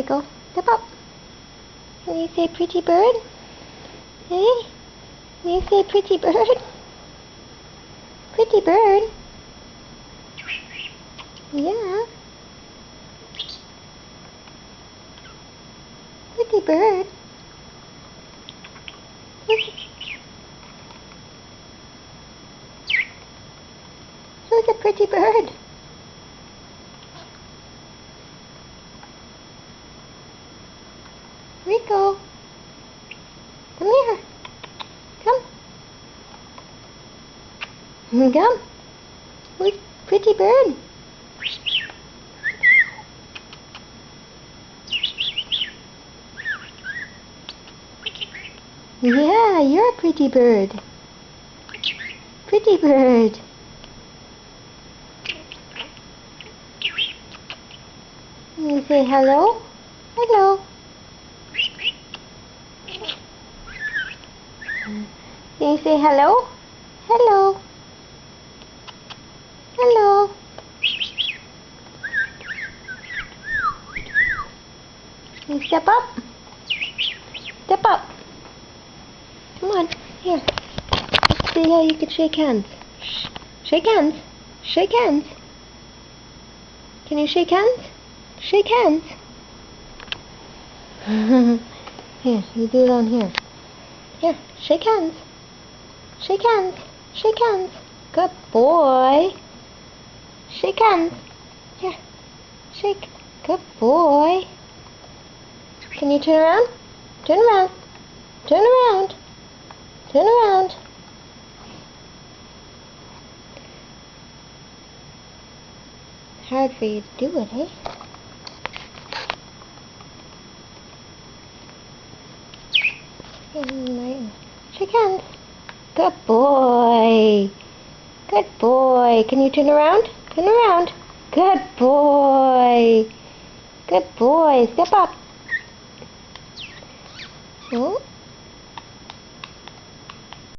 Rico. Step up. Can you say pretty bird? Hey? Can you say pretty bird? Pretty bird? Yeah. Pretty bird. Who's a pretty bird? Rico. Come here. Come. Come. Who's pretty bird? Yeah, you're a pretty bird. Pretty bird. You say hello? Hello. Can you say hello? Hello. Hello. Can you step up? Step up. Come on, here. Let's see how you can shake hands. Shake hands. Shake hands. Can you shake hands? Shake hands. Here, you do it on here. Here, shake hands. Shake hands. Shake hands. Good boy. Shake hands. Here. Shake. Good boy. Can you turn around? Turn around. Turn around. Turn around. Hard for you to do it, eh? Shake hands. Good boy. Good boy. Can you turn around? Turn around. Good boy. Good boy. Step up. Oh.